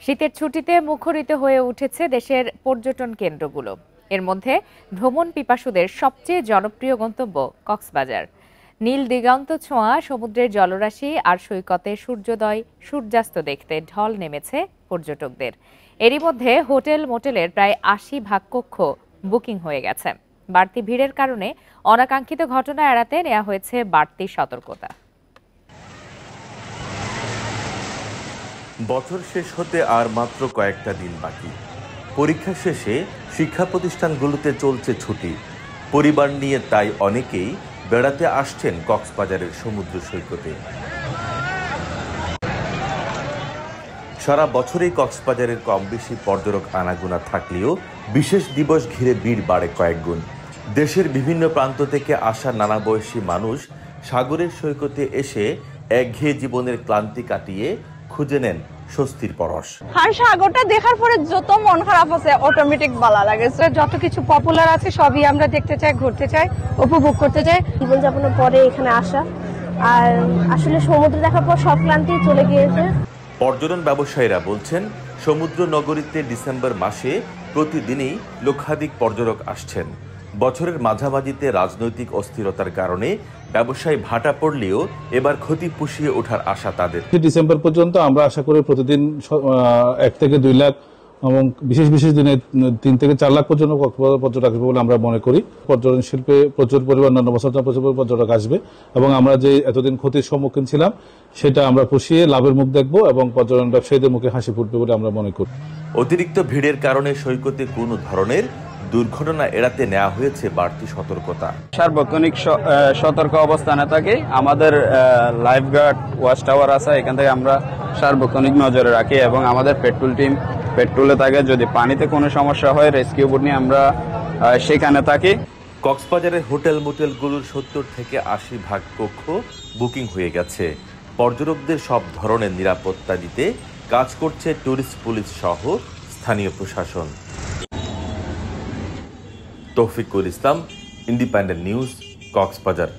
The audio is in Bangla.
শীতের ছুটিতে মুখরিত হয়ে উঠেছে দেশের পর্যটন কেন্দ্রগুলো। এর মধ্যে ভ্রমণ পিপাসুদের সবচেয়ে জনপ্রিয় গন্তব্য কক্সবাজার। নীল দিগন্ত ছোঁয়া সমুদ্রের জলরাশি আর সৈকতে সূর্যোদয় সূর্যাস্ত দেখতে ঢল নেমেছে পর্যটকদের। এরই মধ্যে হোটেল মোটেলের প্রায় ৮০% কক্ষ বুকিং হয়ে গেছে। বাড়তি ভিড়ের কারণে অনাকাঙ্ক্ষিত ঘটনা এড়াতে নেওয়া হয়েছে বাড়তি সতর্কতা। বছর শেষ হতে আর মাত্র কয়েকটা দিন বাকি। পরীক্ষা শেষে শিক্ষা প্রতিষ্ঠানগুলোতে চলছে ছুটি। পরিবার নিয়ে তাই অনেকেই বেড়াতে আসছেন কক্সবাজারের সমুদ্র সৈকতে। সারা বছরেই কক্সবাজারের কম বেশি পর্যটক আনাগোনা থাকলেও বিশেষ দিবস ঘিরে ভিড় বাড়ে কয়েকগুণ। দেশের বিভিন্ন প্রান্ত থেকে আসা নানা বয়সী মানুষ সাগরের সৈকতে এসে একঘেয়ে জীবনের ক্লান্তি কাটিয়ে খুঁজে নেন স্বস্তির পরশ। আর সাগরটা দেখার পরে যত মন খারাপ আছে অটোমেটিক ভালো লাগে। যত কিছু পপুলার আছে সবই আমরা দেখতে চাই, ঘুরতে চাই, উপভোগ করতে চাই। জীবনযাপনের পরে এখানে আসা আর আসলে সমুদ্র দেখার পর সব ক্লান্তি চলে গিয়েছে। পর্যটন ব্যবসায়ীরা বলছেন, সমুদ্র নগরীতে ডিসেম্বর মাসে প্রতিদিনই লক্ষাধিক পর্যটক আসছেন। বছরের মাঝামাঝিতে রাজনৈতিক অস্থিরতার কারণে ব্যবসায় ভাটা পড়লেও এবার ক্ষতি পুষিয়ে ওঠার আশা তাদের। ডিসেম্বর পর্যন্ত আমরা আশা করি প্রতিদিন 1 থেকে 2 লাখ এবং বিশেষ বিশেষ দিনে 3 থেকে 4 লাখ পর্যন্ত পর্যটক আসবে বলে আমরা মনে করি। পর্যটন শিল্পে প্রচুর পরিমাণ অন্য বছর প্রচুর পর্যটক আসবে এবং আমরা যে এতদিন ক্ষতির সম্মুখীন ছিলাম সেটা আমরা পুষিয়ে লাভের মুখ দেখব এবং পর্যটন ব্যবসায়ীদের মুখে হাসি ফুটবে বলে আমরা মনে করি। অতিরিক্ত ভিড়ের কারণে সৈকতে কোনো ধরনের দুর্ঘটনা এড়াতে নেওয়া হয়েছে বাড়তি সতর্কতা। সার্বক্ষণিক সতর্ক অবস্থানে থাকি। আমাদের লাইফ গার্ড ওয়াচ টাওয়ার আছে, এখান থেকে আমরা সার্বক্ষণিক নজরে রাখি এবং আমাদের পেট্রোল টিম পেট্রোলে থাকে। যদি পানিতে কোনো সমস্যা হয় রেস্কিউ বোট নিয়ে আমরা সেখানে থাকি। কক্সবাজারের হোটেল মোটেলগুলোর 70 থেকে 80% কক্ষ বুকিং হয়ে গেছে। পর্যটকদের সব ধরনের নিরাপত্তা দিতে কাজ করছে ট্যুরিস্ট পুলিশ সহ স্থানীয় প্রশাসন। তৌফিকুল ইসলাম, ইন্ডিপেন্ডেন্ট নিউজ, কক্সবাজার।